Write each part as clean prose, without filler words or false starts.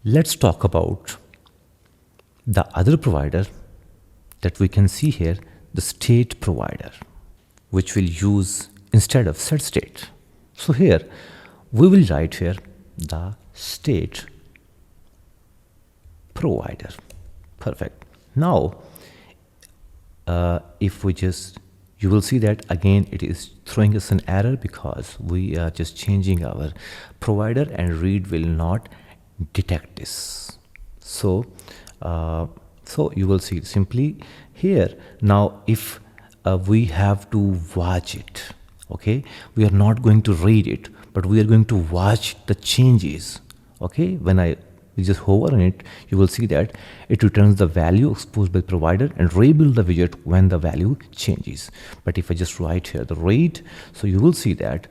let's talk about the other provider that we can see here, the state provider, which we'll use instead of set state. So here we will write here the state provider. Perfect. Now if we just, you will see that again it is throwing us an error because we are just changing our provider and read will not detect this. So so you will see simply here. Now if we have to watch it, okay, we are not going to read it, but we are going to watch the changes. Okay, when we just hover on it, you will see that it returns the value exposed by provider and rebuild the widget when the value changes. But if I just write here the read, so you will see that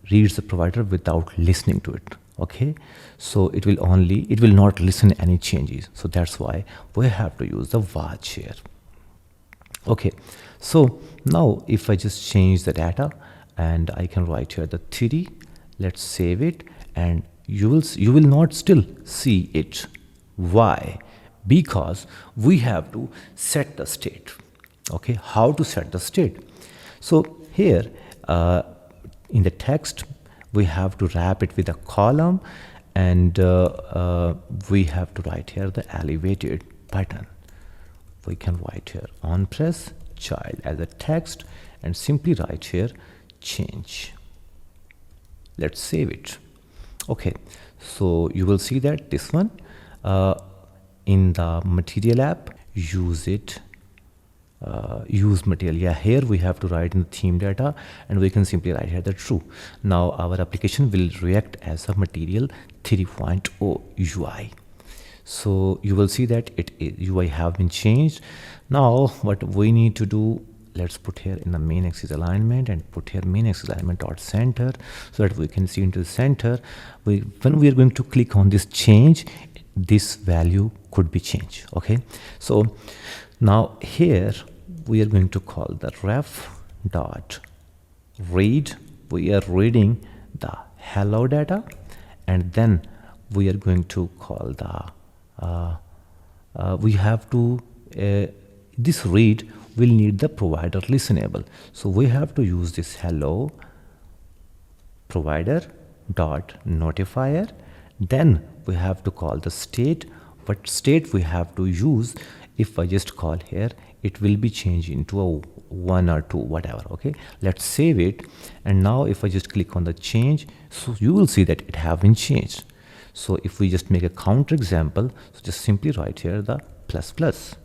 reads the provider without listening to it. Okay, so it will not listen any changes. So that's why we have to use the watch here. Okay, so now if I just change the data and I can write here the 3, let's save it, and you will not still see it. Why? Because we have to set the state. Okay, how to set the state? So here in the text we have to wrap it with a column, and we have to write here the elevated button. We can write here on press child as a text and simply write here change. Let's save it. Okay, so you will see that this one in the material app, use material. Yeah, here we have to write in the theme data, and we can simply write here the true. Now our application will react as a material 3.0 UI. So you will see that UI have been changed. Now what we need to do, let's put here in the main axis alignment and put here main axis alignment dot center, so that we can see into the center. When we are going to click on this change, this value could be changed. Okay, so now here we are going to call the ref dot read. We are reading the hello data, and then we are going to call the we have to this read will need the provider listenable. So we have to use this hello provider dot notifier. Then we have to call the state. What state we have to use? If I just call here, it will be changed into a 1 or 2, whatever. Okay, let's save it. And now if I just click on the change, so you will see that it have been changed. So if we just make a counter example, so just simply write here the ++.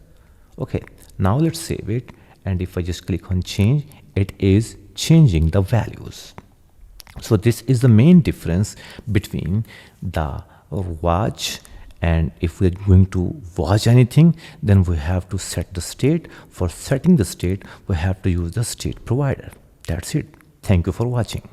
Okay, now let's save it, and if I just click on change, it is changing the values. So this is the main difference between the watch, and if we're going to watch anything, then we have to set the state. For setting the state, we have to use the state provider. That's it. Thank you for watching.